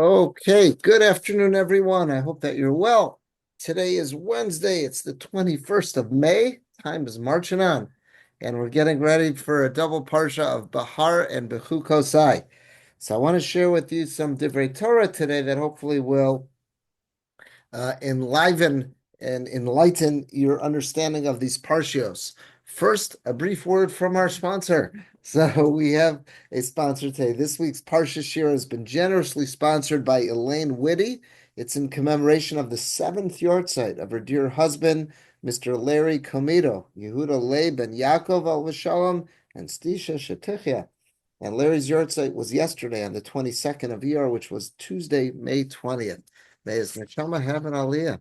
Okay, good afternoon, everyone. I hope that you're well. Today is Wednesday. It's the 21st of May. Time is marching on, and we're getting ready for a double parsha of Behar and Bechukosai. So I want to share with you some Divrei Torah today that hopefully will enliven and enlighten your understanding of these Parshiyos. First, a brief word from our sponsor. So we have a sponsor today. This week's Parsha Shira has been generously sponsored by Elaine Whitty. It's in commemoration of the seventh yahrzeit of her dear husband, Mr. Larry Comito, Yehuda Leib ben Yaakov al Vashalom, and Stisha Shetichya. And Larry's yahrzeit was yesterday on the 22nd of Iyar, which was Tuesday, May 20th. May his neshama have an aliyah.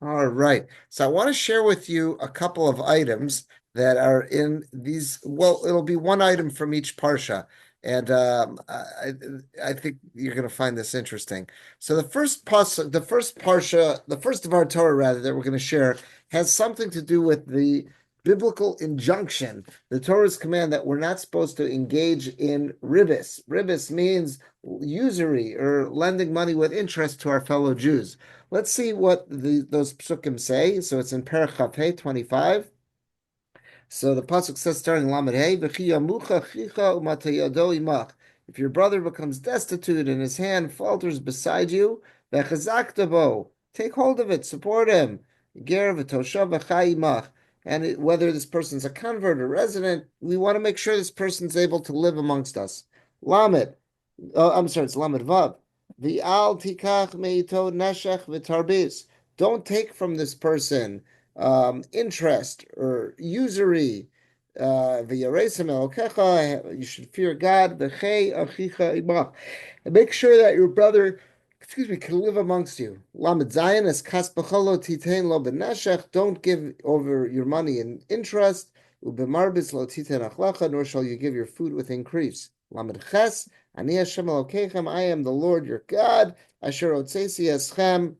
All right. So I want to share with you a couple of items that are in these. Well, it'll be one item from each parsha, and I think you're going to find this interesting. So the first parsha, the first of our Torah rather that we're going to share has something to do with the biblical injunction, the Torah's command that we're not supposed to engage in ribis. Ribis means usury or lending money with interest to our fellow Jews. Let's see what those psukim say. So it's in Perek Chaf 25. So the pasuk says, starting Lamed Hey, "V'chi yamucha chicha u'matayado imach." If your brother becomes destitute and his hand falters beside you, v'chazakta bo, take hold of it, support him. Ger v'toshav v'chai imach. And whether this person's a convert or resident, we want to make sure this person's able to live amongst us. Lamed, I'm sorry, it's Lamed Vav. The al tikach meito neshech v'tarbis. Don't take from this person interest or usury. You should fear God. And make sure that your brother, can live amongst you. Lamed Zayin es kas b'cholo titein lo b'neshech. Don't give over your money in interest. Ubemarbis lo titein achlacha, nor shall you give your food with increase. Lamed Ches, Ani Hashem Elokeichem, I am the Lord your God. Asher otzesi eschem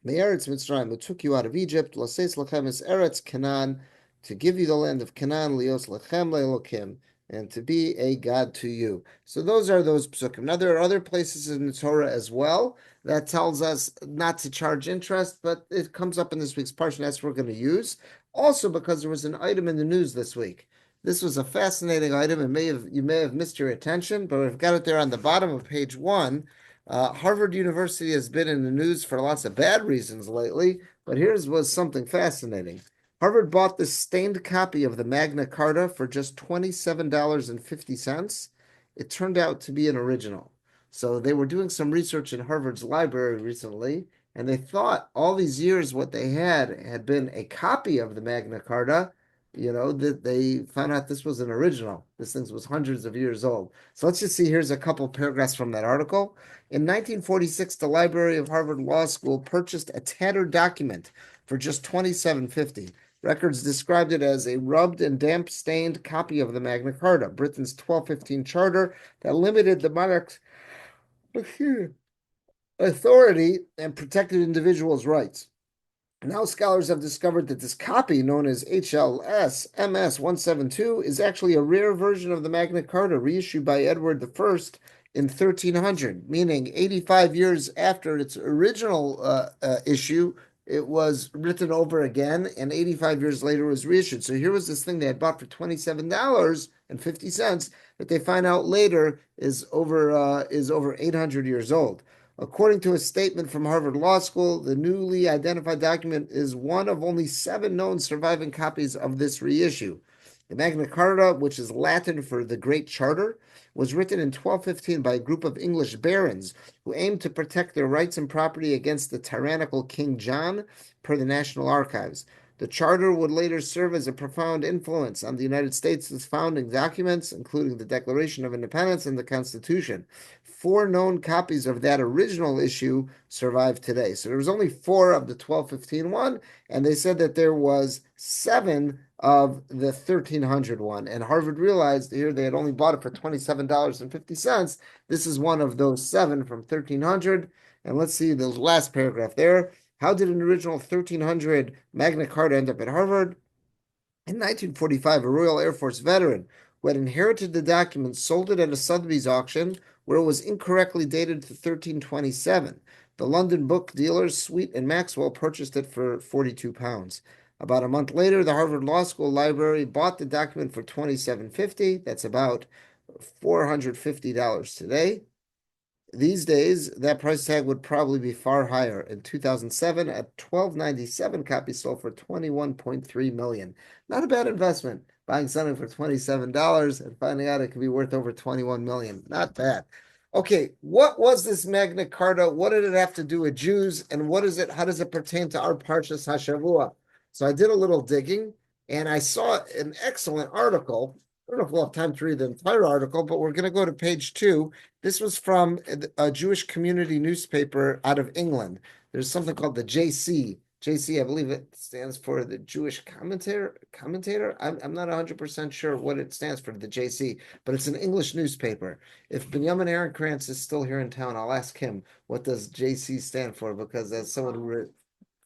me'eretz Mitzrayim, who took you out of Egypt. Laseis lechem es eretz Canaan, to give you the land of Canaan. Lios lechem le'elokim, and to be a God to you. So those are those psukim. Now there are other places in the Torah as well that tells us not to charge interest, but it comes up in this week's parsha. That's what we're going to use. Also, because there was an item in the news this week. This was a fascinating item. You may have missed your attention, but I've got it there on the bottom of page one. Harvard University has been in the news for lots of bad reasons lately, but here's was something fascinating. Harvard bought this stained copy of the Magna Carta for just $27.50. It turned out to be an original. So they were doing some research in Harvard's library recently, and they thought all these years what they had been a copy of the Magna Carta, that they found out this was an original. This thing was hundreds of years old. So let's just see, here's a couple paragraphs from that article. In 1946, the Library of Harvard Law School purchased a tattered document for just $27.50. Records described it as a rubbed and damp stained copy of the Magna Carta, Britain's 1215 charter that limited the monarch's authority and protected individuals' rights. Now scholars have discovered that this copy, known as HLS MS 172, is actually a rare version of the Magna Carta reissued by Edward I in 1300, meaning 85 years after its original issue, it was written over again, and 85 years later it was reissued. So here was this thing they had bought for $27.50 that they find out later is over 800 years old. According to a statement from Harvard Law School, the newly identified document is one of only 7 known surviving copies of this reissue. The Magna Carta, which is Latin for the Great Charter, was written in 1215 by a group of English barons who aimed to protect their rights and property against the tyrannical King John, per the National Archives. The charter would later serve as a profound influence on the United States' founding documents, including the Declaration of Independence and the Constitution. 4 known copies of that original issue survive today. So there was only 4 of the 1215 one, and they said that there was 7 of the 1300 one. And Harvard realized here they had only bought it for $27.50. This is one of those 7 from 1300. And let's see the last paragraph there. How did an original 1300 Magna Carta end up at Harvard? In 1945, a Royal Air Force veteran who had inherited the document sold it at a Sotheby's auction where it was incorrectly dated to 1327. The London book dealers Sweet and Maxwell purchased it for 42 pounds. About a month later, the Harvard Law School library bought the document for $27.50. That's about $450 today. These days, that price tag would probably be far higher. In 2007, a 1297 copy sold for 21.3 million. Not a bad investment. Buying something for $27 and finding out it could be worth over 21 million. Not bad. Okay, what was this Magna Carta? What did it have to do with Jews? And what is it? How does it pertain to our Parshas Hashavua? So I did a little digging and I saw an excellent article. I don't know if we'll have time to read the entire article, but we're going to go to page 2. This was from a Jewish community newspaper out of England. There's something called the JC. JC, I believe it stands for the Jewish Commentator. I'm not 100% sure what it stands for, the JC, but it's an English newspaper. If Benjamin Ehrenkrantz is still here in town, I'll ask him what does JC stand for, because that's someone who wrote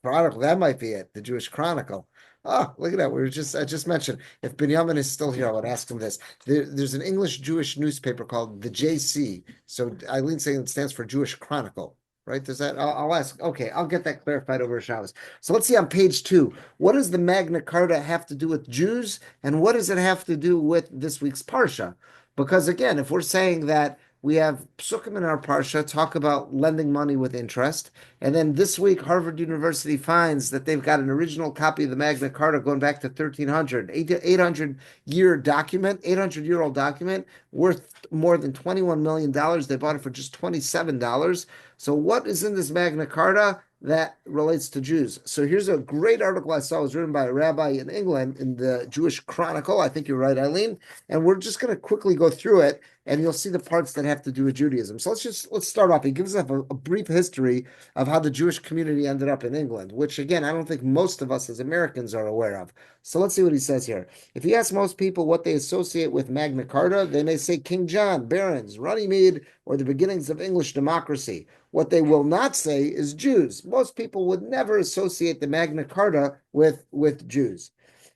Chronicle. That might be it, the Jewish Chronicle. Oh, look at that. I just mentioned, if Benjamin is still here, I would ask him this. There's an English Jewish newspaper called the JC. So Eileen's saying it stands for Jewish Chronicle, right? Does that, I'll ask. Okay, I'll get that clarified over Shabbos. So let's see on page 2. What does the Magna Carta have to do with Jews? And what does it have to do with this week's Parsha? Because again, if we're saying that we have psukim in our Parsha talk about lending money with interest, and then this week, Harvard University finds that they've got an original copy of the Magna Carta going back to 1300, 800-year-old document worth more than $21 million. They bought it for just $27. So what is in this Magna Carta that relates to Jews? So here's a great article I saw. It was written by a rabbi in England in the Jewish Chronicle. I think you're right, Eileen. And we're just going to quickly go through it, and you'll see the parts that have to do with Judaism. So let's start off. He gives us a brief history of how the Jewish community ended up in England, which again, I don't think most of us as Americans are aware of. So let's see what he says here. If you ask most people what they associate with Magna Carta, they may say King John, barons, Runnymede, or the beginnings of English democracy. What they will not say is Jews. Most people would never associate the Magna Carta with Jews.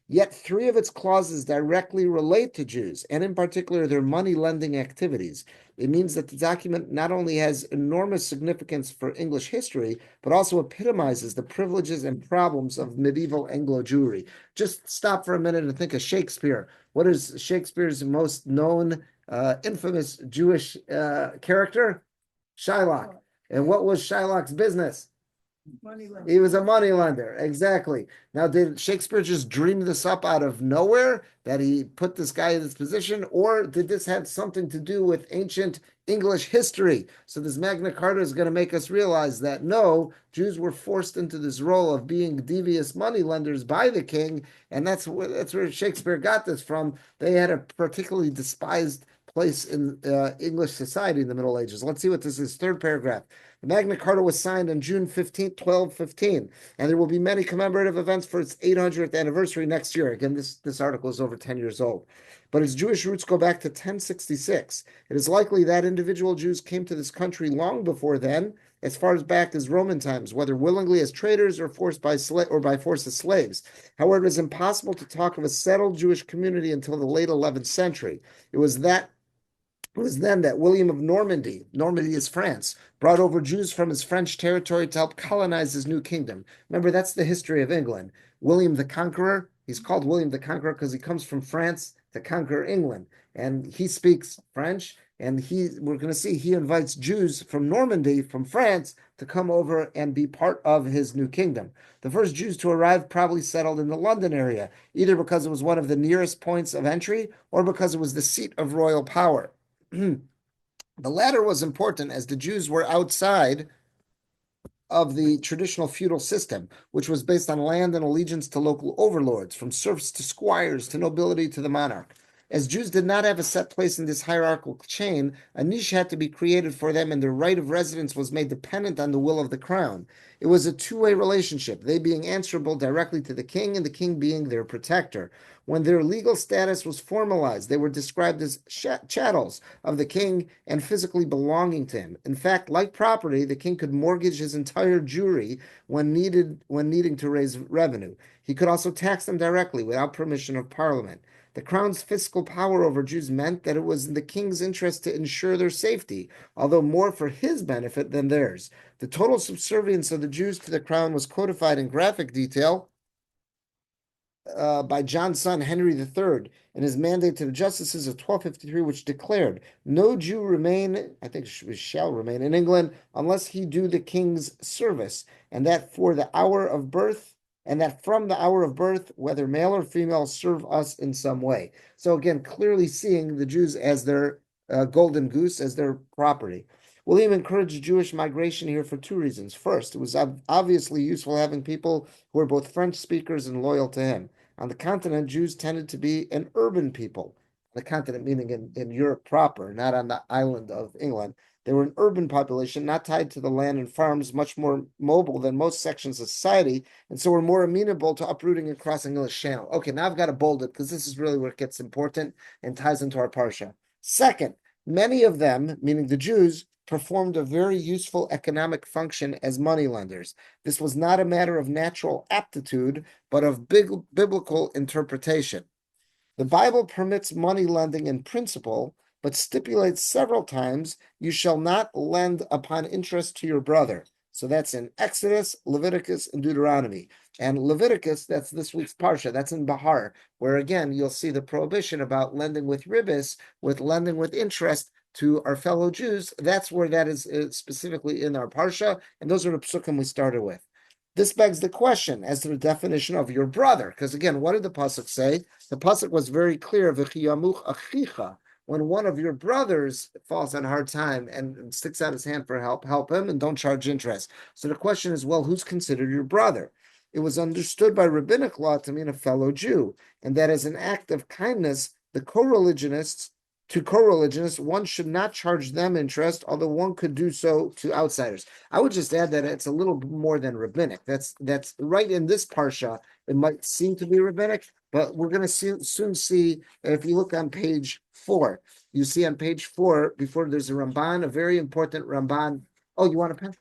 Yet 3 of its clauses directly relate to Jews, and in particular their money lending activities. It means that the document not only has enormous significance for English history, but also epitomizes the privileges and problems of medieval Anglo Jewry. Just stop for a minute and think of Shakespeare. What is Shakespeare's most known, infamous Jewish character? Shylock. And what was Shylock's business? He was a money lender, exactly. Now, did Shakespeare just dream this up out of nowhere, that he put this guy in this position, or did this have something to do with ancient English history? So this Magna Carta is going to make us realize that no, Jews were forced into this role of being devious money lenders by the king, and that's where Shakespeare got this from. They had a particularly despised place in English society in the Middle Ages. Let's see what this is. Third paragraph. The Magna Carta was signed on June 15th, 1215, and there will be many commemorative events for its 800th anniversary next year. Again, this article is over 10 years old. But its Jewish roots go back to 1066. It is likely that individual Jews came to this country long before then, as far back as Roman times, whether willingly as traders or forced by force as slaves. However, it is impossible to talk of a settled Jewish community until the late 11th century. It was then that William of Normandy is France, brought over Jews from his French territory to help colonize his new kingdom. Remember, that's the history of England. William the Conqueror, he's called William the Conqueror because he comes from France to conquer England. And he speaks French, and we're going to see he invites Jews from Normandy, from France, to come over and be part of his new kingdom. The first Jews to arrive probably settled in the London area, either because it was one of the nearest points of entry or because it was the seat of royal power. The latter was important as the Jews were outside of the traditional feudal system, which was based on land and allegiance to local overlords, from serfs to squires to nobility to the monarch. As Jews did not have a set place in this hierarchical chain, a niche had to be created for them, and their right of residence was made dependent on the will of the crown. It was a two-way relationship, they being answerable directly to the king and the king being their protector. When their legal status was formalized, they were described as chattels of the king and physically belonging to him. In fact, like property, the king could mortgage his entire Jewry when needing to raise revenue. He could also tax them directly without permission of parliament. The crown's fiscal power over Jews meant that it was in the king's interest to ensure their safety, although more for his benefit than theirs. The total subservience of the Jews to the crown was codified in graphic detail by John's son Henry III in his mandate to the justices of 1253, which declared, "No Jew remain, I think shall remain in England unless he do the king's service, and that for the hour of birth, and that from the hour of birth, whether male or female, serve us in some way." So again, clearly seeing the Jews as their golden goose, as their property. William encouraged Jewish migration here for two reasons. First, it was obviously useful having people who were both French speakers and loyal to him. On the continent, Jews tended to be an urban people. The continent meaning in Europe proper, not on the island of England. They were an urban population, not tied to the land and farms, much more mobile than most sections of society, and so were more amenable to uprooting and crossing English Channel. Okay, now I've got to bold it because this is really where it gets important and ties into our parsha. Second, many of them, meaning the Jews, performed a very useful economic function as moneylenders. This was not a matter of natural aptitude, but of biblical interpretation. The Bible permits money lending in principle, but stipulates several times, "You shall not lend upon interest to your brother." So that's in Exodus, Leviticus, and Deuteronomy. And Leviticus, that's this week's Parsha, that's in Behar, where again, you'll see the prohibition about lending with ribis, with lending with interest to our fellow Jews. That's where that is specifically in our Parsha, and those are the psukim we started with. This begs the question as to the definition of your brother, because again, what did the pasuk say? The pasuk was very clear, "V'chiyamuch achicha." When one of your brothers falls on a hard time and sticks out his hand for help him and don't charge interest. So the question is, well, who's considered your brother? It was understood by rabbinic law to mean a fellow Jew, and that as an act of kindness, the co-religionists one should not charge them interest, although one could do so to outsiders. I would just add that it's a little more than rabbinic. That's right in this parsha. It might seem to be rabbinic, but we're going to soon see. If you look on page 4, you see on page 4 before there's a Ramban, a very important Ramban. Oh, you want a pen?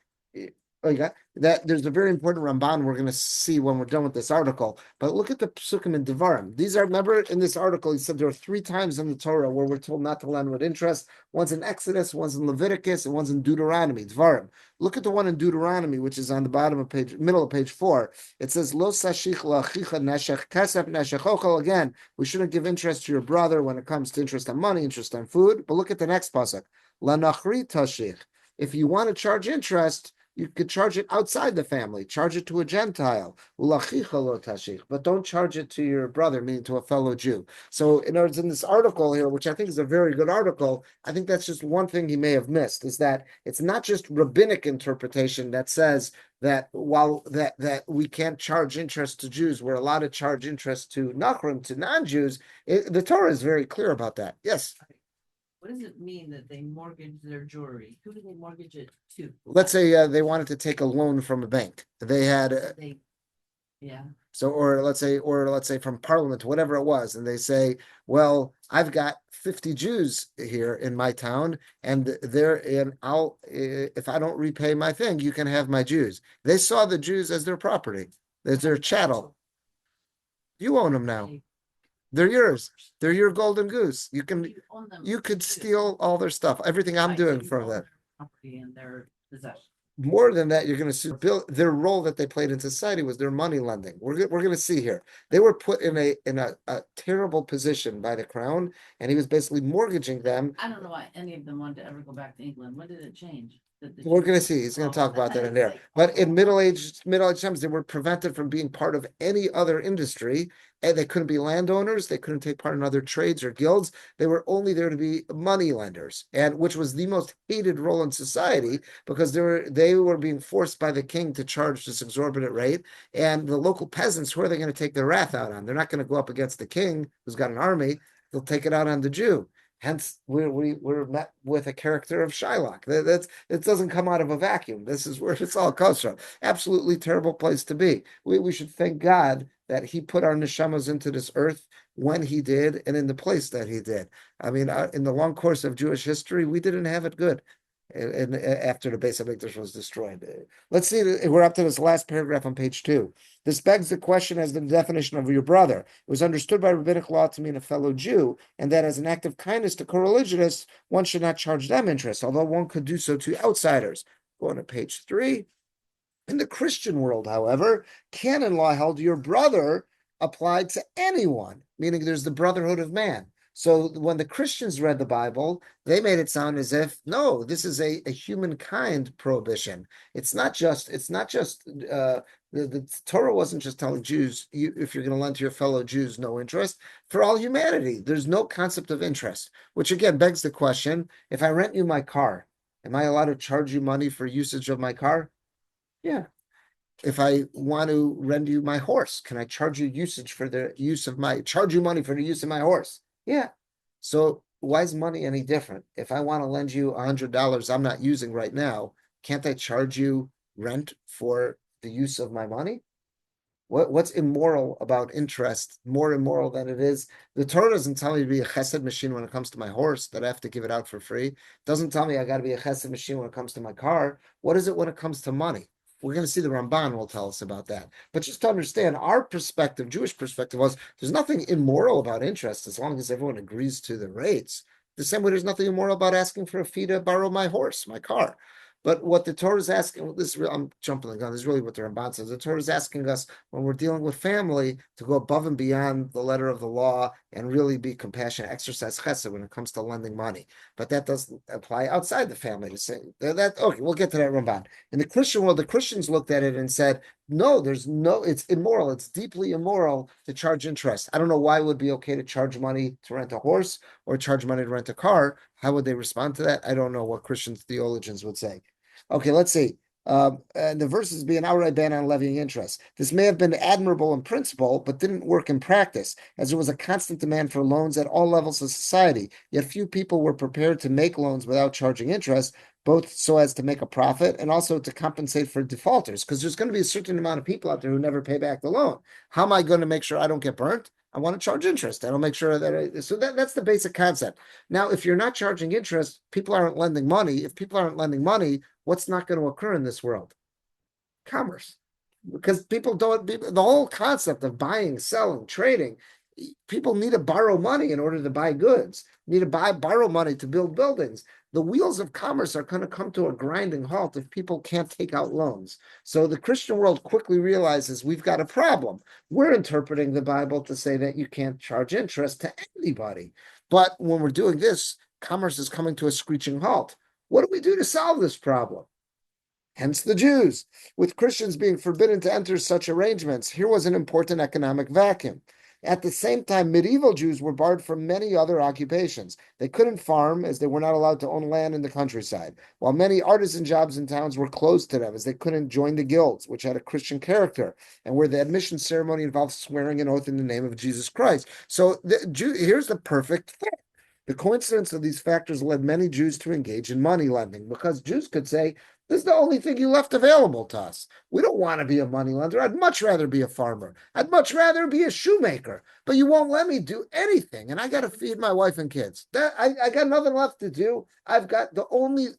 Oh, you got that. There's a very important Ramban we're going to see when we're done with this article. But look at the psukim and Devarim. These are, remember in this article, he said there are 3 times in the Torah where we're told not to lend with interest. One's in Exodus, one's in Leviticus, and one's in Deuteronomy, Devarim. Look at the one in Deuteronomy, which is on the middle of page 4. It says, "Lo sashich la'achicha neshech kesef neshech ochel." Again, we shouldn't give interest to your brother when it comes to interest on money, interest on food. But look at the next pasuk. "Lanachri tashich." If you want to charge interest, you could charge it outside the family, charge it to a Gentile, but don't charge it to your brother, meaning to a fellow Jew. So, in other words, in this article here, which I think is a very good article, I think that's just one thing he may have missed, is that it's not just rabbinic interpretation that says that while that we can't charge interest to Jews, we're allowed to charge interest to Nachrim, to non-Jews. The Torah is very clear about that. Yes. What does it mean that they mortgage their jewelry? Who do they mortgage it to? Let's say they wanted to take a loan from a bank. They had, yeah. So, or let's say from Parliament, whatever it was, and they say, "Well, I've got 50 Jews here in my town, and if I don't repay my thing, you can have my Jews." They saw the Jews as their property, as their chattel. You own them now. They're yours. They're your golden goose. You could steal all their stuff. Everything I'm doing from them. Property and their possession. More than that, you're going to see their role that they played in society was their money lending. We're going to see here. They were put in a terrible position by the crown, and he was basically mortgaging them. I don't know why any of them wanted to ever go back to England. When did it change? We're going to see. He's going to talk about that in there. But in middle age times, they were prevented from being part of any other industry. And they couldn't be landowners. They couldn't take part in other trades or guilds. They were only there to be money lenders, and which was the most hated role in society because they were being forced by the king to charge this exorbitant rate. And the local peasants, who are they going to take their wrath out on? They're not going to go up against the king who's got an army. They'll take it out on the Jew. Hence, we're met with a character of Shylock. It doesn't come out of a vacuum. This is where it's all comes from. Absolutely terrible place to be. We should thank God that he put our neshamas into this earth when he did and in the place that he did. I mean, in the long course of Jewish history, we didn't have it good. And after the Beis Hamikdash was destroyed, let's see. We're up to this last paragraph on page 2. This begs the question as the definition of your brother. It was understood by rabbinic law to mean a fellow Jew, and that as an act of kindness to co-religionists, one should not charge them interest, although one could do so to outsiders. Going to page 3. In the Christian world, however, canon law held your brother applied to anyone, meaning there's the brotherhood of man. So when the Christians read the Bible, they made it sound as if, no, this is a humankind prohibition. The Torah wasn't just telling Jews, if you're going to lend to your fellow Jews, no interest. For all humanity, there's no concept of interest, which again begs the question, if I rent you my car, am I allowed to charge you money for usage of my car? Yeah. If I want to rent you my horse, can I charge you charge you money for the use of my horse? Yeah. So why is money any different? If I want to lend you $100 I'm not using right now, can't I charge you rent for the use of my money? What's immoral about interest, more immoral than it is? The Torah doesn't tell me to be a chesed machine when it comes to my horse, that I have to give it out for free. It doesn't tell me I got to be a chesed machine when it comes to my car. What is it when it comes to money? We're going to see the Ramban will tell us about that. But just to understand, our perspective, Jewish perspective, was there's nothing immoral about interest as long as everyone agrees to the rates. The same way there's nothing immoral about asking for a fee to borrow my horse, my car. But what the Torah is asking, I'm jumping the gun, this is really what the Ramban says. The Torah is asking us when we're dealing with family to go above and beyond the letter of the law and really be compassionate, exercise chesed when it comes to lending money. But that doesn't apply outside the family to say that. Okay, we'll get to that Ramban. In the Christian world, the Christians looked at it and said, no, it's immoral. It's deeply immoral to charge interest. I don't know why it would be okay to charge money to rent a horse or charge money to rent a car. How would they respond to that? I don't know what Christian theologians would say. Okay, let's see. The verses be an outright ban on levying interest. This may have been admirable in principle, but didn't work in practice, as there was a constant demand for loans at all levels of society. Yet few people were prepared to make loans without charging interest, both so as to make a profit and also to compensate for defaulters, because there's going to be a certain amount of people out there who never pay back the loan. How am I going to make sure I don't get burnt? I want to charge interest. I don't make sure that's the basic concept. Now, if you're not charging interest, people aren't lending money. If people aren't lending money, what's not going to occur in this world? Commerce. Because the whole concept of buying, selling, trading, people need to borrow money in order to buy goods, need to borrow money to build buildings. The wheels of commerce are going to come to a grinding halt if people can't take out loans. So the Christian world quickly realizes we've got a problem. We're interpreting the Bible to say that you can't charge interest to anybody. But when we're doing this, commerce is coming to a screeching halt. What do we do to solve this problem? Hence the Jews. With Christians being forbidden to enter such arrangements, here was an important economic vacuum. At the same time, medieval Jews were barred from many other occupations. They couldn't farm as they were not allowed to own land in the countryside, while many artisan jobs in towns were closed to them as they couldn't join the guilds, which had a Christian character, and where the admission ceremony involved swearing an oath in the name of Jesus Christ. So here's the perfect thing. The coincidence of these factors led many Jews to engage in money lending because Jews could say, this is the only thing you left available to us. We don't want to be a money lender. I'd much rather be a farmer. I'd much rather be a shoemaker. But you won't let me do anything. And I got to feed my wife and kids. I got nothing left to do. I've got the only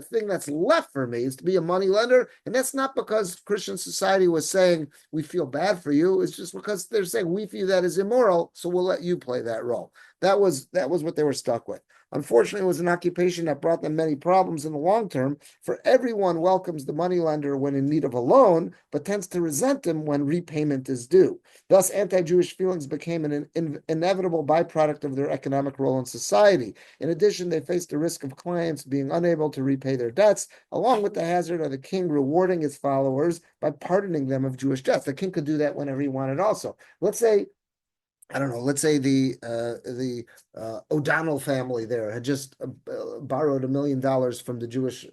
thing that's left for me is to be a money lender. And that's not because Christian society was saying we feel bad for you. It's just because they're saying we view that as immoral. So we'll let you play that role. That was what they were stuck with. Unfortunately, it was an occupation that brought them many problems in the long term, for everyone welcomes the moneylender when in need of a loan, but tends to resent him when repayment is due. Thus, anti-Jewish feelings became an inevitable byproduct of their economic role in society. In addition, they faced the risk of clients being unable to repay their debts, along with the hazard of the king rewarding his followers by pardoning them of Jewish debts. The king could do that whenever he wanted also. Let's say I don't know. Let's say the O'Donnell family there had just borrowed $1 million from the Jewish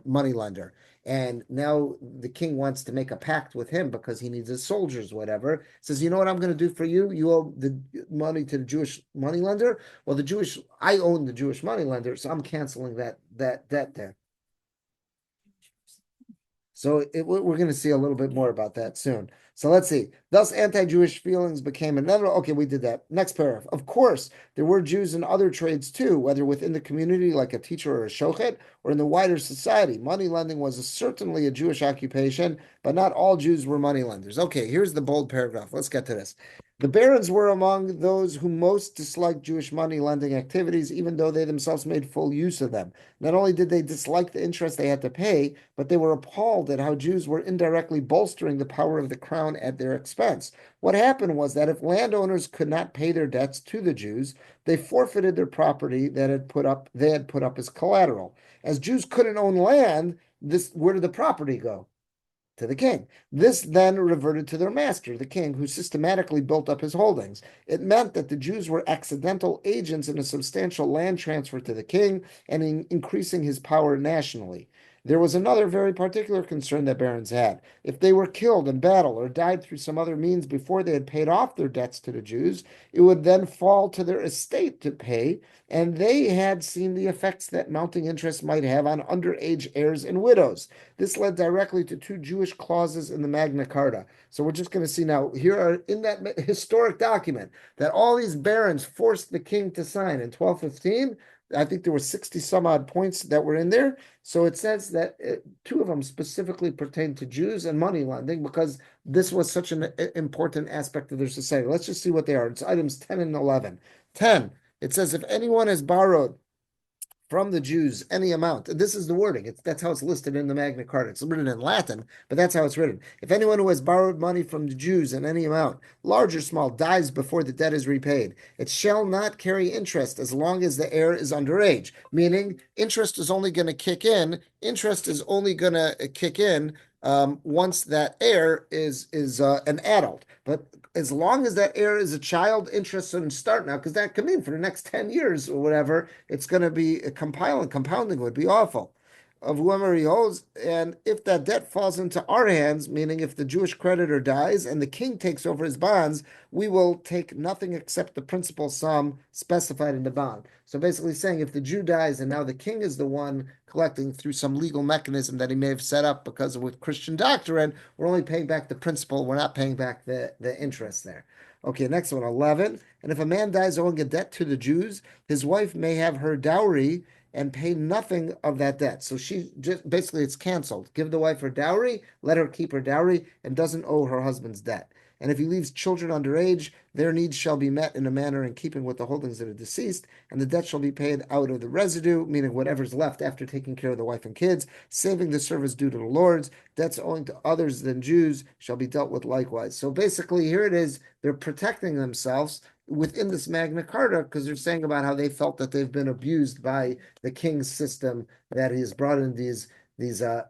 moneylender, and now the king wants to make a pact with him because he needs his soldiers, whatever. Says, you know what I'm going to do for you? You owe the money to the Jewish moneylender. Well, I own the Jewish moneylender, so I'm canceling that debt there. So we're going to see a little bit more about that soon. So let's see. Thus, anti-Jewish feelings became inevitable. Okay, we did that. Next paragraph. Of course, there were Jews in other trades too, whether within the community like a teacher or a shochet, or in the wider society. Money lending was certainly a Jewish occupation, but not all Jews were money lenders. Okay, here's the bold paragraph. Let's get to this. The barons were among those who most disliked Jewish money lending activities, even though they themselves made full use of them. Not only did they dislike the interest they had to pay, but they were appalled at how Jews were indirectly bolstering the power of the crown at their expense. What happened was that if landowners could not pay their debts to the Jews, they forfeited their property that they had put up as collateral. As Jews couldn't own land, where did the property go? To the king. This then reverted to their master, the king, who systematically built up his holdings. It meant that the Jews were accidental agents in a substantial land transfer to the king and in increasing his power nationally. There was another very particular concern that barons had. If they were killed in battle or died through some other means before they had paid off their debts to the Jews, it would then fall to their estate to pay, and they had seen the effects that mounting interest might have on underage heirs and widows. This led directly to two Jewish clauses in the Magna Carta. So we're just going to see now, here are in that historic document that all these barons forced the king to sign in 1215. I think there were 60 some odd points that were in there. So it says that two of them specifically pertain to Jews and money lending because this was such an important aspect of their society. Let's just see what they are. It's items 10 and 11. 10, it says, if anyone has borrowed from the Jews any amount. This is the wording. That's how it's listed in the Magna Carta. It's written in Latin, but that's how it's written. If anyone who has borrowed money from the Jews in any amount, large or small, dies before the debt is repaid, it shall not carry interest as long as the heir is underage. Meaning, interest is only going to kick in. Interest is only going to kick in once that heir is an adult. But as long as that heir is a child, interest shouldn't start now, because that could mean for the next 10 years or whatever, it's going to be compounding would be awful. Of whoever he owes, and if that debt falls into our hands, meaning if the Jewish creditor dies and the king takes over his bonds, we will take nothing except the principal sum specified in the bond. So basically saying if the Jew dies and now the king is the one collecting through some legal mechanism that he may have set up because of with Christian doctrine, we're only paying back the principal, we're not paying back the interest there. Okay, next one, 11. And if a man dies owing a debt to the Jews, his wife may have her dowry and pay nothing of that debt. So she just basically it's canceled. Give the wife her dowry, let her keep her dowry, and doesn't owe her husband's debt. And if he leaves children underage, their needs shall be met in a manner in keeping with the holdings of the deceased, and the debt shall be paid out of the residue, meaning whatever's left after taking care of the wife and kids, saving the service due to the lords. Debts owing to others than Jews shall be dealt with likewise. So basically, here it is. They're protecting themselves within this Magna Carta because they're saying about how they felt that they've been abused by the king's system that he has brought in these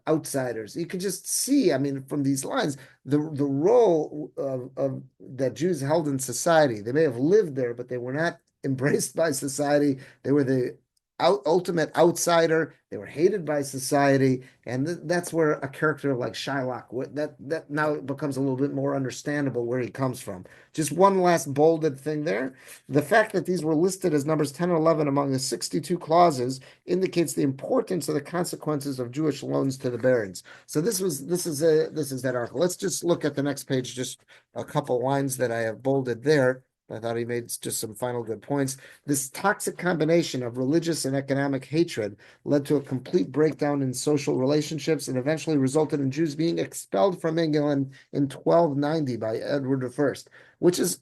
outsiders. You can just see, I mean, from these lines, the role of that Jews held in society. They may have lived there, but they were not embraced by society. They were the ultimate outsider. They were hated by society, and that's where a character like Shylock that now becomes a little bit more understandable where he comes from. Just one last bolded thing there: the fact that these were listed as numbers 10 and 11 among the 62 clauses indicates the importance of the consequences of Jewish loans to the barons. So this is that article. Let's just look at the next page. Just a couple lines that I have bolded there. I thought he made just some final good points. This toxic combination of religious and economic hatred led to a complete breakdown in social relationships and eventually resulted in Jews being expelled from England in 1290 by Edward I, which is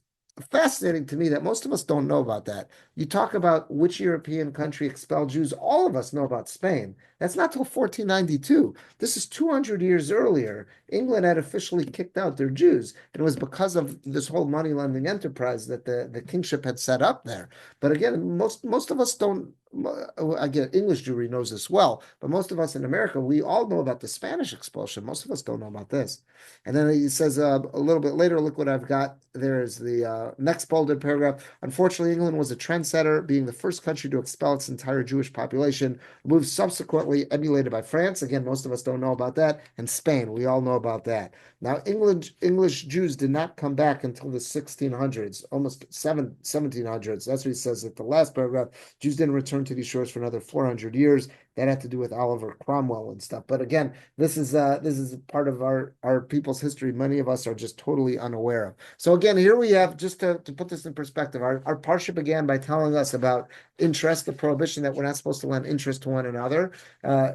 fascinating to me that most of us don't know about that. You talk about which European country expelled Jews, all of us know about Spain. That's not till 1492. This is 200 years earlier. England had officially kicked out their Jews. And it was because of this whole money lending enterprise that the kingship had set up there. But again, most of us don't. Again, English Jewry knows this well, but most of us in America, we all know about the Spanish expulsion. Most of us don't know about this. And then he says a little bit later, look what I've got. There is the next bolded paragraph. Unfortunately, England was a trendsetter, being the first country to expel its entire Jewish population, moved subsequently emulated by France. Again, most of us don't know about that. And Spain, we all know about that. Now, English Jews did not come back until the 1600s, almost 1700s. That's what he says at the last paragraph. Jews didn't return to these shores for another 400 years. That had to do with Oliver Cromwell and stuff. But again, this is part of our people's history. Many of us are just totally unaware of. So again, here we have, just to put this in perspective, our parsha began by telling us about interest, the prohibition that we're not supposed to lend interest to one another.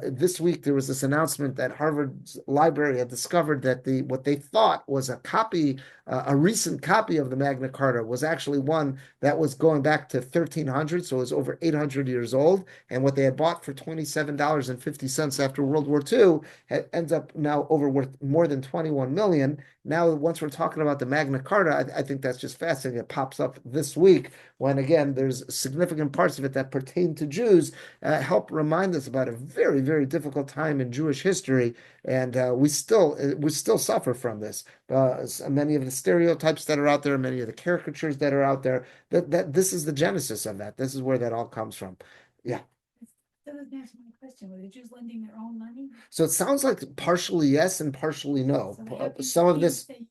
This week there was this announcement that Harvard's library had discovered that what they thought was a recent copy of the Magna Carta was actually one that was going back to 1300, so it was over 800 years old. And what they had bought for $27.50 after World War II ends up now worth more than 21 million. Now, once we're talking about the Magna Carta, I think that's just fascinating. It pops up this week when, again, there's significant parts of it that pertain to Jews, help remind us about a very, very difficult time in Jewish history, and we still suffer from this. Many of the stereotypes that are out there, many of the caricatures that are out there, that this is the genesis of that. This is where that all comes from. Yeah. That doesn't answer my question. Were the Jews lending their own money? So it sounds like partially yes and partially no. So how can Some of you this, say-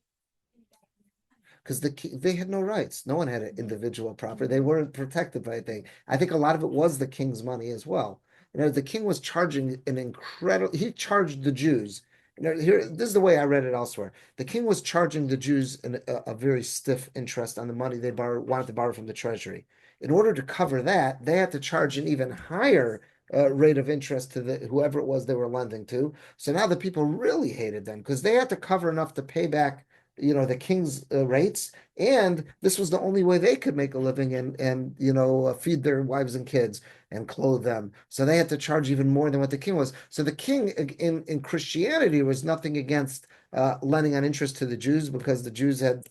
because they had no rights. No one had an individual property. They weren't protected by anything. I think a lot of it was the king's money as well. The king was charging an incredible. He charged the Jews. Here, this is the way I read it elsewhere. The king was charging the Jews a very stiff interest on the money they wanted to borrow from the treasury. In order to cover that, they had to charge an even higher rate of interest to whoever it was they were lending to. So now the people really hated them because they had to cover enough to pay back, the king's rates, and this was the only way they could make a living and feed their wives and kids and clothe them. So they had to charge even more than what the king was. So the king in Christianity was nothing against lending on interest to the Jews because the Jews had,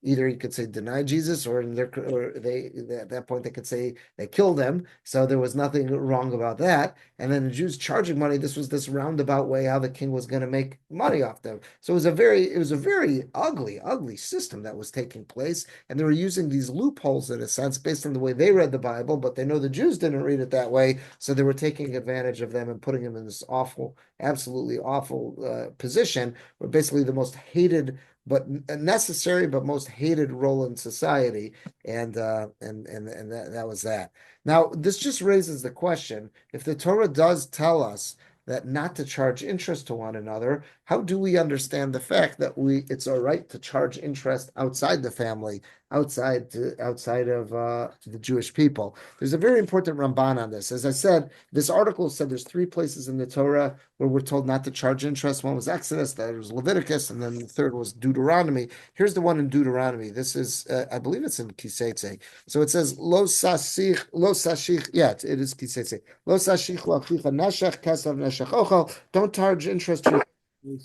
either you could say deny Jesus, or they at that point they could say they killed them. So there was nothing wrong about that. And then the Jews charging money, this was this roundabout way how the king was going to make money off them. So it was a very ugly system that was taking place, and they were using these loopholes in a sense based on the way they read the Bible, but they know the Jews didn't read it that way, so they were taking advantage of them and putting them in this awful, absolutely awful position, where basically the most hated but necessary but most hated role in society, and that was that. Now, this just raises the question: if the Torah does tell us that not to charge interest to one another, how do we understand the fact that it's all right to charge interest outside the family, outside of the Jewish people? There's a very important Ramban on this. As I said, this article said there's 3 places in the Torah where we're told not to charge interest. One was Exodus, that was Leviticus, and then the third was Deuteronomy. Here's the one in Deuteronomy. This is, I believe it's in Kiseitze. So it says, Lo sashich, yeah, it is Kiseitze. Lo sashich lachicha neshech, kesav neshech ochel. Don't charge interest to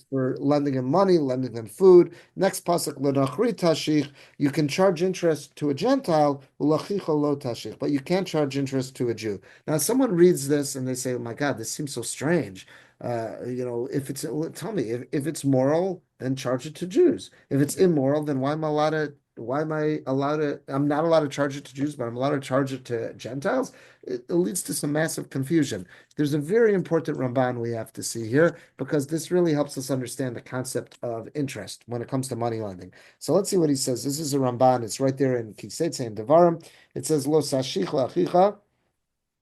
for lending him money, lending him food. Next pasuk, l'nachri tashich. You can charge interest to a Gentile, ulachicha lo tashich, but you can't charge interest to a Jew. Now, someone reads this and they say, "Oh my God, this seems so strange." If it's tell me if it's moral, then charge it to Jews. If it's immoral, then why am I allowed to? Why am I allowed to? I'm not allowed to charge it to Jews, but I'm allowed to charge it to Gentiles. It leads to some massive confusion. There's a very important Ramban we have to see here because this really helps us understand the concept of interest when it comes to money lending. So let's see what he says. This is a Ramban. It's right there in Kisetze and Devarim. It says Lo sashich la'achicha.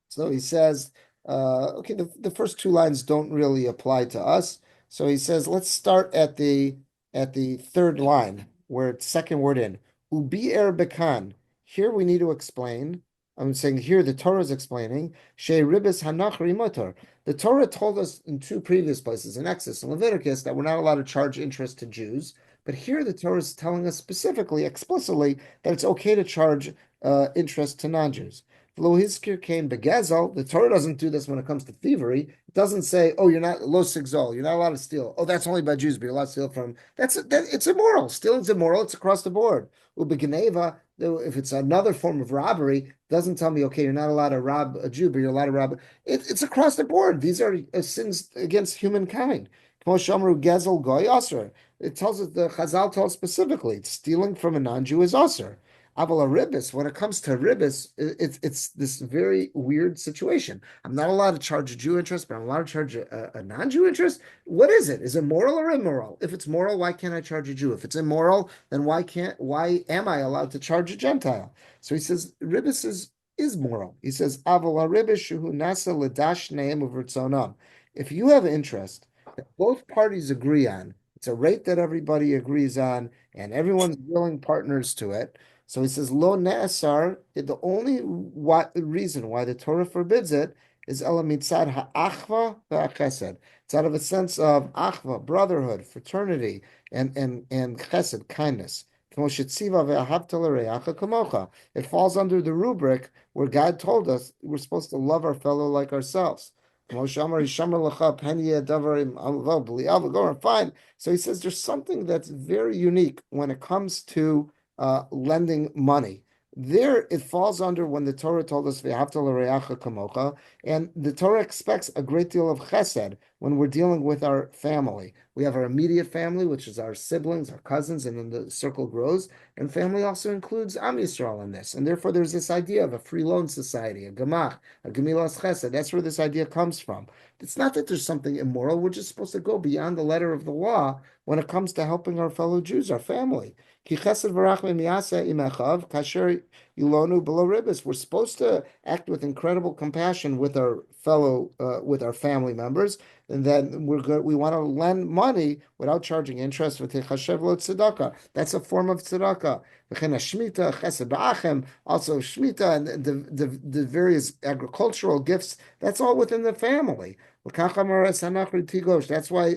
So he says, okay, the first 2 lines don't really apply to us. So he says, let's start at the 3rd line where it's second word in. Ubi bekan. Here we need to explain. I'm saying here the Torah is explaining. She ribis hanachri motor. The Torah told us in 2 previous places, in Exodus and Leviticus, that we're not allowed to charge interest to Jews. But here the Torah is telling us specifically, explicitly, that it's okay to charge interest to non-Jews. The Torah doesn't do this when it comes to thievery. It doesn't say, "Oh, you're not lo sigzol, you're not allowed to steal." Oh, that's only by Jews, but you're allowed to steal from. It's immoral. Stealing's immoral. It's across the board. Ubegeneva, if it's another form of robbery, doesn't tell me, okay, you're not allowed to rob a Jew, but you're allowed to rob. It's across the board. These are sins against humankind. Gezel goy aser. It tells us, the Chazal tells specifically, stealing from a non-Jew is aser. Aval ribis, when it comes to ribis, it's this very weird situation. I'm not allowed to charge a Jew interest, but I'm allowed to charge a non-Jew interest. What is it? Is it moral or immoral? If it's moral, why can't I charge a Jew? If it's immoral, then why am I allowed to charge a Gentile? So he says ribis is moral. He says, if you have interest that both parties agree on, it's a rate that everybody agrees on, and everyone's willing partners to it. So he says, lo ne'asar, the only reason why the Torah forbids it is ela mitzad ha'achva v'achesed. It's out of a sense of achva, brotherhood, fraternity, and chesed, kindness. It falls under the rubric where God told us we're supposed to love our fellow like ourselves. Fine. So he says there's something that's very unique when it comes to lending money. There, it falls under when the Torah told us, and the Torah expects a great deal of chesed when we're dealing with our family. We have our immediate family, which is our siblings, our cousins, and then the circle grows. And family also includes Am Yisrael in this. And therefore, there's this idea of a free loan society, a gemach, a gemilas chesed. That's where this idea comes from. It's not that there's something immoral. We're just supposed to go beyond the letter of the law when it comes to helping our fellow Jews, our family. Ki chesed v'rachmim yaseh imechav kasher yilonu below ribbis. We're supposed to act with incredible compassion with our with our family members, and then we want to lend money without charging interest. That's a form of tzedakah. Also shmita and the various agricultural gifts. That's all within the family. That's why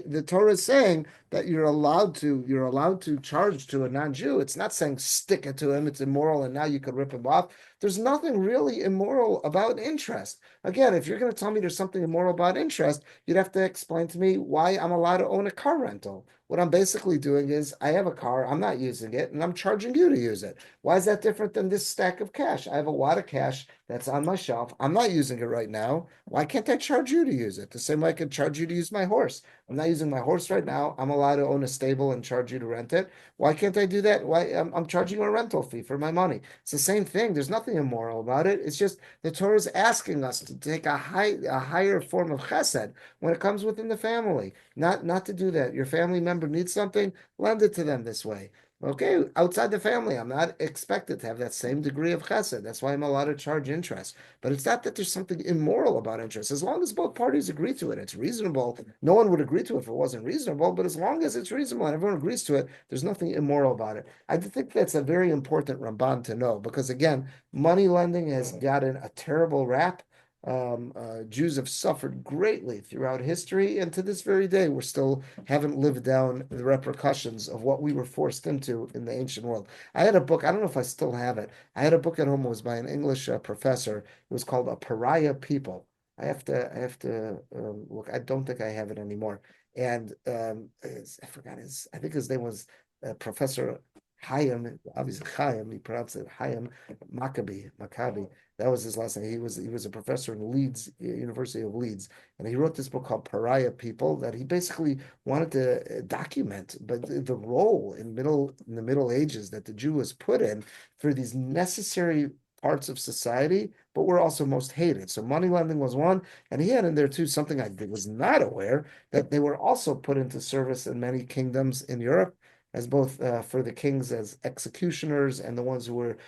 the Torah is saying that you're allowed to charge to a non-Jew. It's not saying stick it to him, it's immoral, and now you could rip him off. There's nothing really immoral about interest. Again, if you're going to tell me there's something immoral about interest, you'd have to explain to me why I'm allowed to own a car rental. What I'm basically doing is I have a car, I'm not using it, and I'm charging you to use it. Why is that different than this stack of cash? I have a lot of cash that's on my shelf. I'm not using it right now. Why can't I charge you to use it? The same way I could charge you to use my horse. I'm not using my horse right now. I'm allowed to own a stable and charge you to rent it. Why can't I do that? Why I'm charging you a rental fee for my money. It's the same thing. There's nothing immoral about it. It's just the Torah is asking us to take a higher form of chesed when it comes within the family. Not to do that. Your family member needs something, lend it to them this way. Okay, outside the family, I'm not expected to have that same degree of chesed. That's why I'm allowed to charge interest. But it's not that there's something immoral about interest. As long as both parties agree to it, it's reasonable. No one would agree to it if it wasn't reasonable, but as long as it's reasonable and everyone agrees to it, there's nothing immoral about it. I think that's a very important Ramban to know because, again, money lending has gotten a terrible rap. Jews have suffered greatly throughout history, and to this very day, we still haven't lived down the repercussions of what we were forced into in the ancient world. I had a book, I don't know if I still have it. I had a book at home, it was by an English professor. It was called A Pariah People. I have to look. I don't think I have it anymore. And I forgot I think his name was Professor Chaim, obviously Chaim, he pronounced it Chaim Maccabi. That was his last name. He was a professor in Leeds, University of Leeds, and he wrote this book called Pariah People that he basically wanted to document, but the role in the Middle Ages that the Jew was put in for these necessary parts of society, but were also most hated. So money lending was one, and he had in there too something I was not aware that they were also put into service in many kingdoms in Europe as both for the kings as executioners and the ones who were,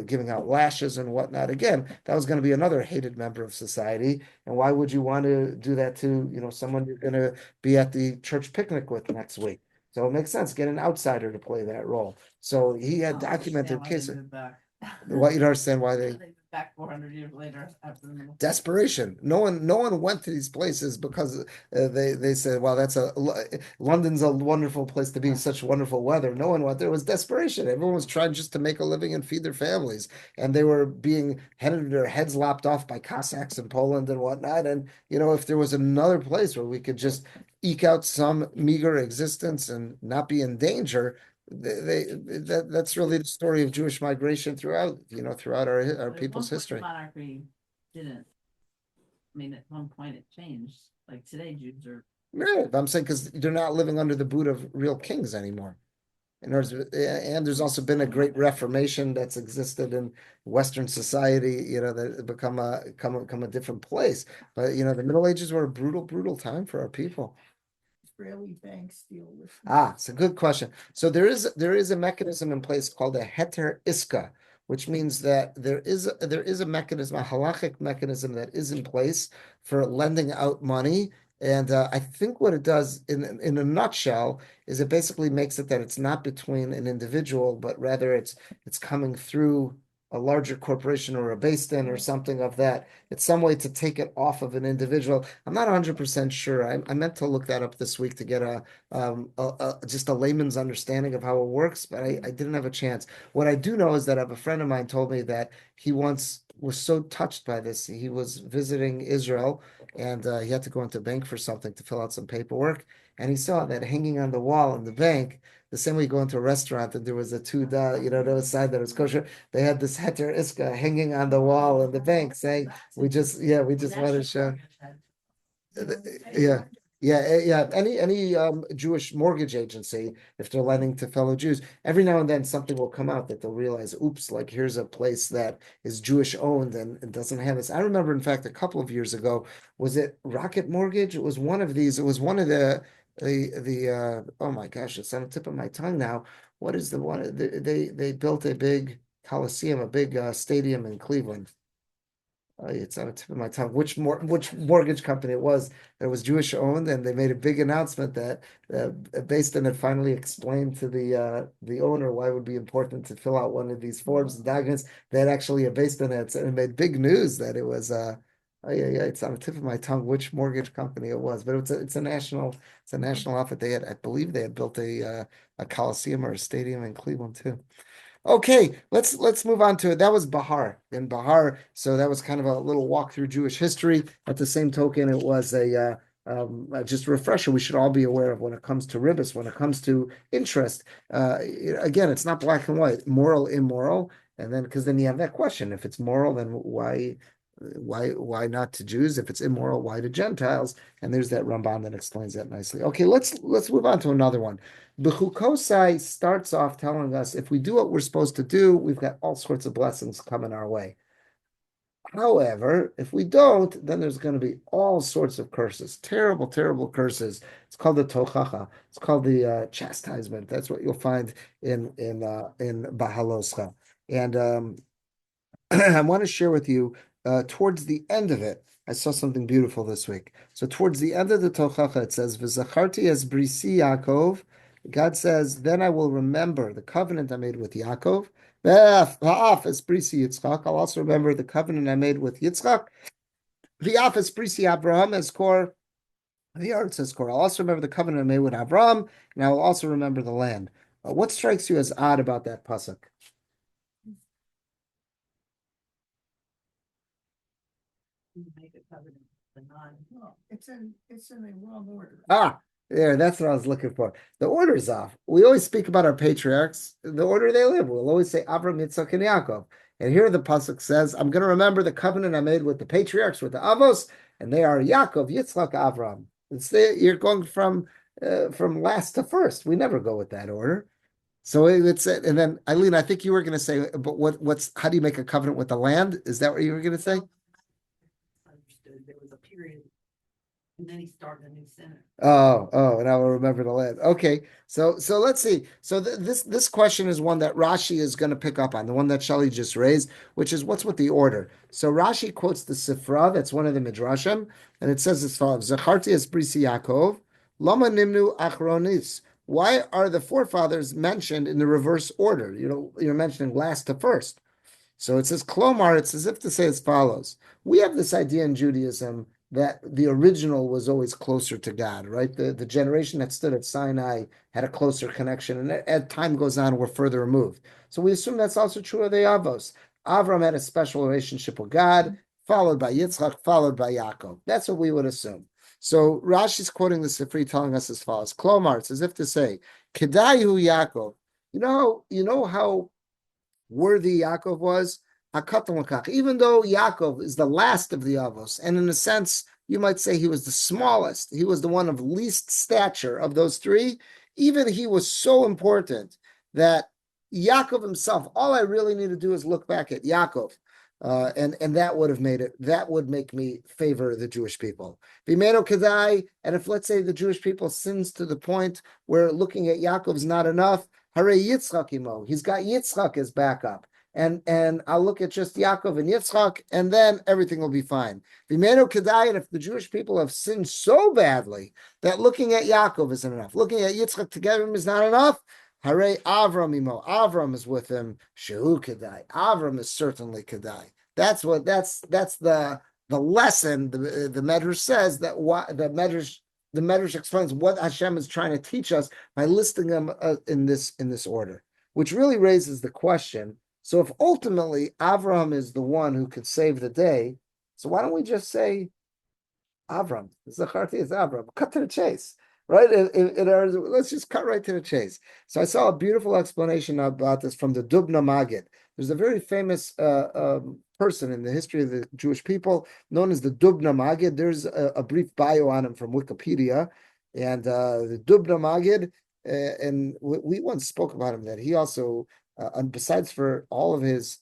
giving out lashes and whatnot. Again, that was going to be another hated member of society. And why would you want to do that to, someone you're going to be at the church picnic with next week? So it makes sense. Get an outsider to play that role. So he had documented cases. What you don't understand why they back 400 years later after the desperation. No one went to these places because they said, "Well, London's a wonderful place to be, such wonderful weather." No one went there. It was desperation. Everyone was trying just to make a living and feed their families, and they were being their heads lopped off by Cossacks in Poland and whatnot. And if there was another place where we could just eke out some meager existence and not be in danger, that's really the story of Jewish migration throughout our people's history. Monarchy didn't. I mean, at one point it changed. Like today, Jews are. Yeah, I'm saying because they're not living under the boot of real kings anymore. And there's also been a great reformation that's existed in Western society, that become a different place. But the Middle Ages were a brutal time for our people. Israeli banks deal with. It's a good question. So there is a mechanism in place called a heter iska, which means that there is a mechanism, a halachic mechanism that is in place for lending out money. And I think what it does in a nutshell is it basically makes it that it's not between an individual, but rather it's coming through a larger corporation or a based in or something of that. It's some way to take it off of an individual. I'm not 100% sure. I meant to look that up this week to get just a layman's understanding of how it works, but I didn't have a chance. What I do know is that a friend of mine told me that he once was so touched by this. He was visiting Israel and he had to go into a bank for something to fill out some paperwork. And he saw that hanging on the wall in the bank, the same way you go into a restaurant and there was a tuda, no sign that it's kosher. They had this heter iska hanging on the wall in the bank saying, we just want to show. Yeah. Yeah. Any Jewish mortgage agency, if they're lending to fellow Jews, every now and then something will come out that they'll realize, oops, like here's a place that is Jewish owned and doesn't have this. I remember, in fact, a couple of years ago, was it Rocket Mortgage? It was one of these. It was one of the oh my gosh, it's on the tip of my tongue now. What is the one? They built a big Coliseum, a big stadium in Cleveland. It's on the tip of my tongue. Which mortgage company it was that was Jewish owned, and they made a big announcement that based on it finally explained to the owner why it would be important to fill out one of these forms and documents. They had actually a based on it, and it made big news that it was it's on the tip of my tongue which mortgage company it was, but it's a national outfit. I believe they had built a Coliseum or a stadium in Cleveland too. Okay, let's move on to it. That was Behar in Behar, so that was kind of a little walk through Jewish history. At the same token, it was just a refresher we should all be aware of when it comes to ribbis, when it comes to interest. Again, it's not black and white, moral, immoral, and then because then you have that question: if it's moral, then why not to Jews? If it's immoral, why to Gentiles? And there's that Ramban that explains that nicely. Okay, let's move on to another one. Bechukosai starts off telling us if we do what we're supposed to do, we've got all sorts of blessings coming our way. However, if we don't, then there's going to be all sorts of curses, terrible, terrible curses. It's called the tochacha. It's called the chastisement. That's what you'll find in Bahaloscha. And I want to share with you towards the end of it. I saw something beautiful this week. So towards the end of the tochacha, it says, "V'zacharti es brisi Yaakov." God says, "Then I will remember the covenant I made with Yaakov. V'af es brisi Yitzchak." I'll also remember the covenant I made with Yitzchak. V'af es brisi Abraham as kor. The art says kor. I'll also remember the covenant I made with Abraham, and I will also remember the land. What strikes you as odd about that pasuk? Make a covenant with the non. No, it's in the wrong order. There, that's what I was looking for. The order's off. We always speak about our patriarchs, the order they live. We'll always say Avram, Yitzchak, and Yaakov. And here the pasuk says, "I'm going to remember the covenant I made with the patriarchs, with the Avos, and they are Yaakov, Yitzchak, Avram." You're going from last to first. We never go with that order. So it's and then Eileen, I think you were going to say, but how do you make a covenant with the land? Is that what you were going to say? Understood. There was a period, and then he started a new center. Oh, and I will remember the land. Okay, so let's see. So this question is one that Rashi is going to pick up on, the one that Shali just raised, which is what's with the order. So Rashi quotes the Sifra, that's one of the Midrashim, and it says as follows: "Zacharti es brisi Yaakov, lama nimnu achronis." Why are the forefathers mentioned in the reverse order? You're mentioning last to first. So it says Klomar, it's as if to say as follows. We have this idea in Judaism that the original was always closer to God, right? The generation that stood at Sinai had a closer connection, and as time goes on, we're further removed. So we assume that's also true of the Avos. Avram had a special relationship with God, followed by Yitzchak, followed by Yaakov. That's what we would assume. So Rashi's quoting the Sifri, telling us as follows. Klomar, it's as if to say, Kedayu Yaakov. You know how worthy Yaakov was? Even though Yaakov is the last of the Avos, and in a sense, you might say he was the smallest, he was the one of least stature of those three, even he was so important that Yaakov himself, all I really need to do is look back at Yaakov. And that would make me favor the Jewish people. Bimeno Kedai, and if let's say the Jewish people sins to the point where looking at Yaakov's not enough, Hare Yitzchak imo, he's got Yitzchak as backup. and I'll look at just Yaakov and Yitzchak, and then everything will be fine. V'imenu kedai, and if the Jewish people have sinned so badly that looking at Yaakov isn't enough, looking at Yitzchak together is not enough, Hare Avram imo, Avram is with him. Shehu kedai, Avram is certainly kedai. That's the lesson. The Medrash says that what the Medrash explains what Hashem is trying to teach us by listing them in this order, which really raises the question. So if ultimately Avram is the one who could save the day, so why don't we just say Avram? Zacharti is Avram. Cut to the chase, right? Let's just cut right to the chase. So I saw a beautiful explanation about this from the Dubna Maggid. There's a very famous person in the history of the Jewish people known as the Dubna Maggid. There's a brief bio on him from Wikipedia, and the Dubna Maggid, and we once spoke about him, that he also, besides for all of his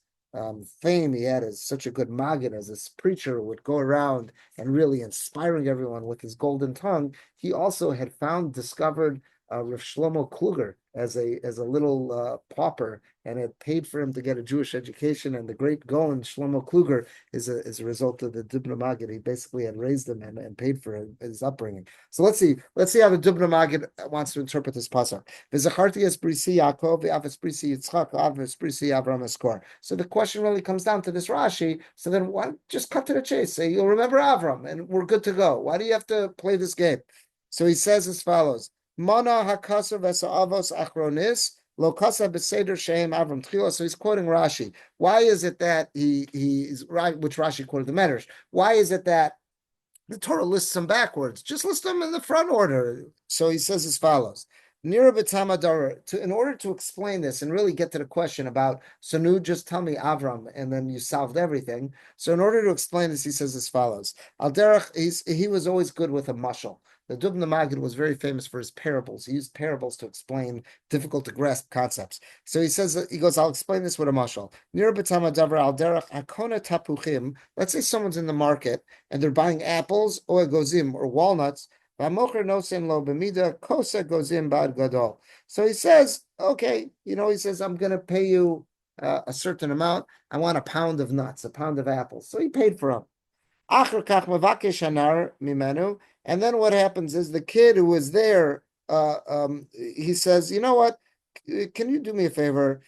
fame he had as such a good Maggid, as this preacher would go around and really inspiring everyone with his golden tongue, he also had discovered Rav Shlomo Kluger as a little pauper, and had paid for him to get a Jewish education. And the great Gaon Shlomo Kluger is a result of the Dubna Maggid. He basically had raised him and paid for his upbringing. So let's see how the Dubna Maggid wants to interpret this pasuk. V'zacharti es brisi Yaakov v'afes brisi Yitzchak v'afes brisi Avram eskor. So the question really comes down to this Rashi. So then why just cut to the chase? Say you'll remember Avram, and we're good to go. Why do you have to play this game? So he says as follows. Mana hakasav avos achronis lo kasa beseder sheim Avram tchila. So he's quoting Rashi. Why is it that he's right? Which Rashi quoted the Medrash. Why is it that the Torah lists them backwards? Just list them in the front order. So he says as follows. Nira b'tamadara. In order to explain this and really get to the question about, so nu just tell me Avram and then you solved everything. So in order to explain this, he says as follows. Al derech, he was always good with a mashal. The Dubna Maggid was very famous for his parables. He used parables to explain difficult to grasp concepts. So he goes, I'll explain this with a mashal. Nir b'tama davar al derech hakona tapuchim. Let's say someone's in the market and they're buying apples or gozim or walnuts. V'amocher nosen lo b'mida kosa gozim bad gadol. So he says, okay, he says, I'm going to pay you a certain amount. I want a pound of nuts, a pound of apples. So he paid for them. And then what happens is the kid who was there, he says, you know what? Can you do me a favor?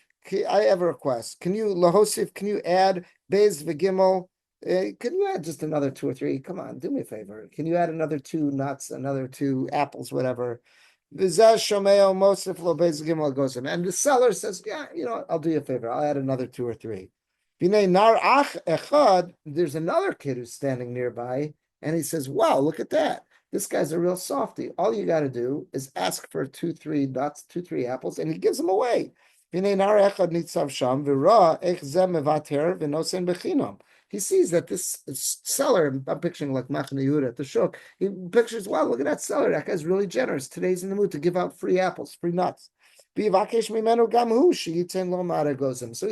I have a request. Can you add Bez V'Gimel? Can you add just another 2 or 3? Come on, do me a favor. Can you add another 2 nuts, another 2 apples, whatever? And the seller says, yeah, I'll do you a favor. I'll add another 2 or 3. There's another kid who's standing nearby, and he says, wow, look at that. This guy's a real softie. All you got to do is ask for 2, 3 nuts, 2, 3 apples, and he gives them away. He sees that this seller, I'm picturing like Machane Yehuda at the shuk, he pictures, wow, look at that seller. That guy's really generous. Today's in the mood to give out free apples, free nuts. So he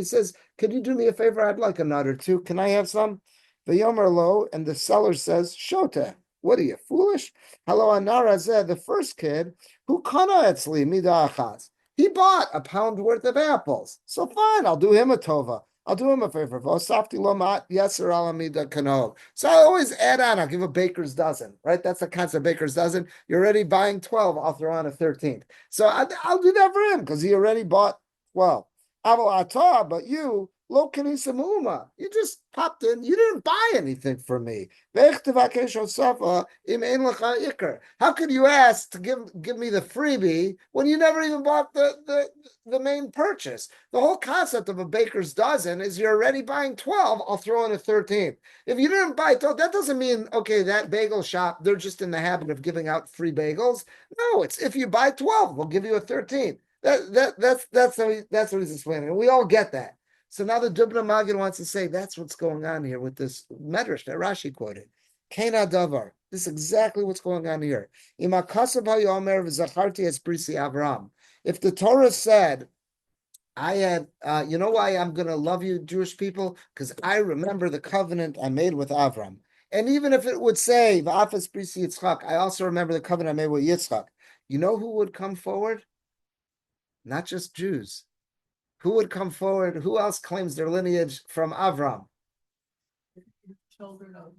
says, could you do me a favor? I'd like a nut or 2. Can I have some? Yomer lo, and the seller says, Shota. What are you, foolish? Hello, Anarazeh, the first kid, who kana etzli midachas. He bought a pound worth of apples. So fine, I'll do him a tova. I'll do him a favor. V'osafti lo mat yeser alamida kano. So I always add on. I'll give a baker's dozen, right? That's the concept of baker's dozen. You're already buying 12. I'll throw on a 13th. So I'll do that for him because he already bought 12. But you, lo kanisa mu'uma. You just popped in. You didn't buy anything from me. How could you ask to give me the freebie when you never even bought the main purchase? The whole concept of a baker's dozen is you're already buying 12. I'll throw in a 13th. If you didn't buy 12, that doesn't mean, okay, that bagel shop, they're just in the habit of giving out free bagels. No, it's if you buy 12, we'll give you a 13th. That's what he's explaining. And we all get that. So now the Dubna Maggid wants to say that's what's going on here with this Medrash that Rashi quoted. Kena davar. This is exactly what's going on here. If the Torah said, I had, you know why I'm going to love you, Jewish people? Because I remember the covenant I made with Avram. And even if it would say, V'afes brisi Yitzchak, I also remember the covenant I made with Yitzchak. You know who would come forward? Not just Jews. Who would come forward? Who else claims their lineage from Avram? Children of,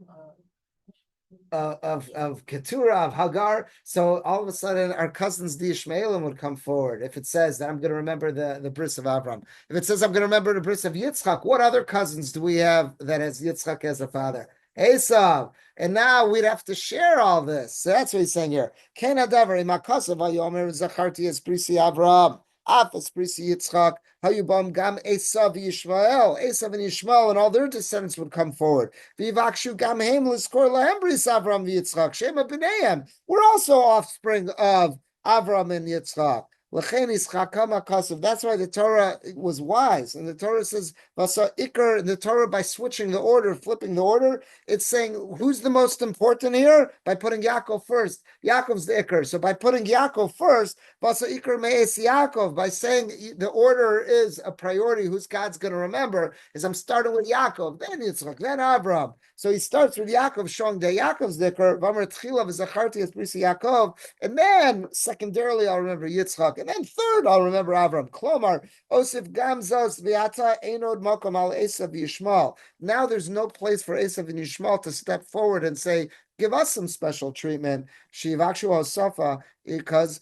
Of Keturah, of Hagar. So all of a sudden, our cousins, the Ishmaelim, would come forward. If it says that I'm going to remember the bris of Avram, if it says I'm going to remember the bris of Yitzchak, what other cousins do we have that has Yitzchak as a father? Esav. And now we'd have to share all this. So that's what he's saying here. Ken Adavar imakasav vayomer zacharti es brisi Avram. Afas brisi Yitzchak. Hayubam gam Esav Yishmael. Esav and Yishmael and all their descendants would come forward. Vivakshu gam heim l'skor lahem bris Avram v'Yitzchak. Shema b'neihem. We're also offspring of Avram and Yitzchak. That's why the Torah was wise. And the Torah says, Vasa Iker, in the Torah, by switching the order, flipping the order, it's saying, who's the most important here? By putting Yaakov first. Yaakov's the Iker. So by putting Yaakov first, Vasa Iker Me'es Yaakov, by saying the order is a priority, who's God's going to remember, is I'm starting with Yaakov, then Yitzchak, then Avram. So he starts with Yaakov, showing that Yaakov's the Iker, Vamar Tchila v'Zacharti es brisi Yaakov, and then secondarily I'll remember Yitzchak. And then third, I'll remember Avram. Klomar, Osif Gamzos Viata Einod Mokom al Esav Yishmael. Now there's no place for Esav and Yishmael to step forward and say, give us some special treatment. Shivakshu Hosafa, because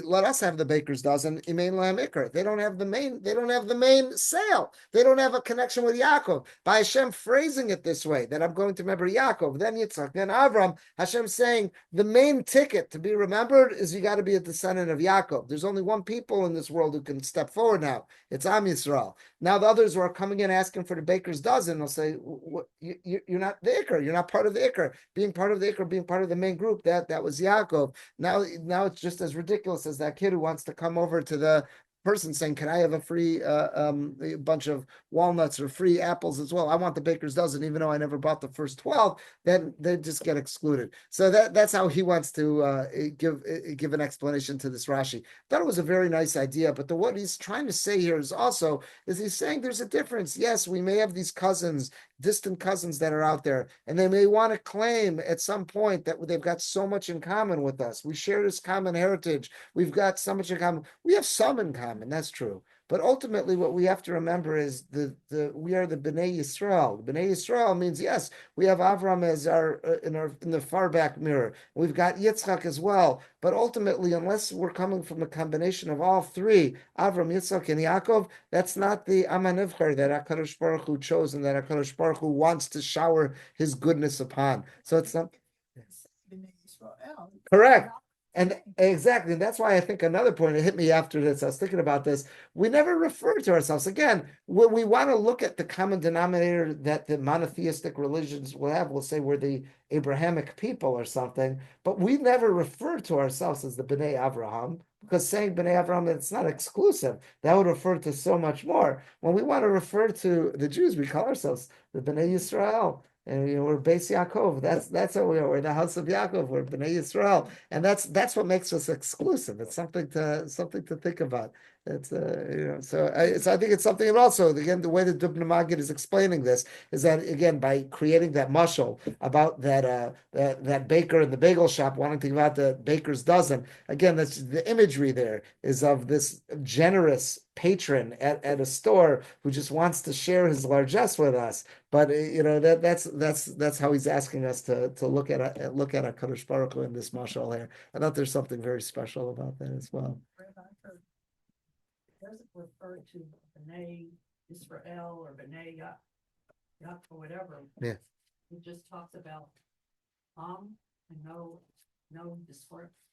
let us have the baker's dozen. Imein lahem ikar. They don't have the main sale. They don't have a connection with Yaakov. By Hashem phrasing it this way, that I'm going to remember Yaakov, then Yitzchak, then Avram. Hashem saying the main ticket to be remembered is you got to be a descendant of Yaakov. There's only one people in this world who can step forward now. It's Am Yisrael. Now the others who are coming in asking for the baker's dozen will say, you're not the ikar. You're not part of the ikar. Being part of the ikar, being part of the main group, that was Yaakov. Now it's just as ridiculous as that kid who wants to come over to the person saying, can I have a free bunch of walnuts or free apples as well? I want the baker's dozen, even though I never bought the first 12, then they just get excluded. So that's how he wants to give an explanation to this Rashi. Thought it was a very nice idea, but what he's trying to say here is he's saying there's a difference. Yes, we may have these cousins, distant cousins that are out there, and they may want to claim at some point that they've got so much in common with us. We share this common heritage. We've got so much in common. We have some in common, that's true. But ultimately, what we have to remember is we are the Bnei Yisrael. Bnei Yisrael means, yes, we have Avram as in the far back mirror. We've got Yitzchak as well. But ultimately, unless we're coming from a combination of all three, Avram, Yitzchak, and Yaakov, that's not the Amanivcher that HaKadosh Baruch Hu chose and that HaKadosh Baruch Hu wants to shower his goodness upon. So it's not... Correct. And exactly, and that's why I think another point, it hit me after this, I was thinking about this, we never refer to ourselves. Again, when we want to look at the common denominator that the monotheistic religions will have, we'll say we're the Abrahamic people or something, but we never refer to ourselves as the Bnei Avraham, because saying Bnei Avraham, it's not exclusive. That would refer to so much more. When we want to refer to the Jews, we call ourselves the Bnei Yisrael. And we're Beis Yaakov. That's what we are. We're the house of Yaakov. We're Bnei Yisrael, and that's what makes us exclusive. It's something to think about. It's so I think it's something. And also, again, the way that Dubna Magid is explaining this is that, again, by creating that mashal about that baker in the bagel shop wanting to give out the baker's dozen. Again, that's the imagery there is of this generous patron at a store who just wants to share his largesse with us. But that's how he's asking us to look at HaKadosh Baruch Hu in this mashal here. I thought there's something very special about that as well. Doesn't refer to Bnei Israel or Bnei Yaakov or whatever. Yeah. It just talks about and no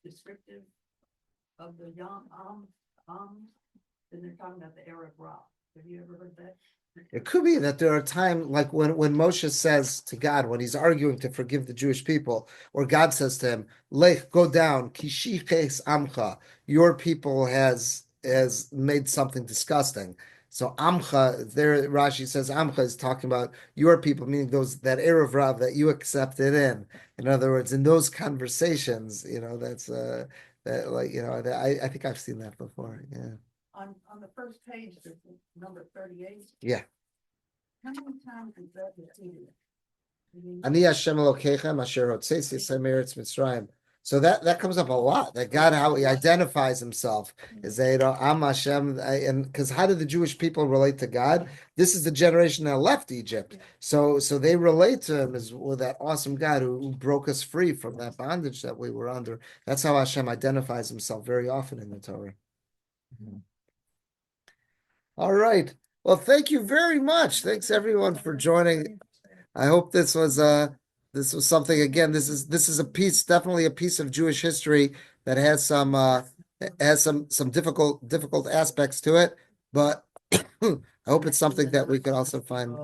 descriptive of the young then they're talking about the Arab rock. Have you ever heard that? It could be that there are times like when Moshe says to God, when he's arguing to forgive the Jewish people, or God says to him, Lech, go down, kishiches amcha, your people has made something disgusting. So amcha, there Rashi says amcha is talking about your people, meaning that Erev Rav that you accepted in. In other words, in those conversations, that's I think I've seen that before. Yeah. On the first page, there's number 38. Yeah. How many times is that repeated? Ani Hashem Elokeichem asher hotzeis Yisrael me'eretz Mitzrayim. So that comes up a lot. That God, how he identifies himself is that, Am Hashem, and because how do the Jewish people relate to God? This is the generation that left Egypt. So they relate to him as with that awesome God who broke us free from that bondage that we were under. That's how Hashem identifies himself very often in the Torah. All right. Well, thank you very much. Thanks everyone for joining. I hope this was something. Again, this is a piece, definitely a piece of Jewish history that has some difficult aspects to it, but I hope it's something that we could also find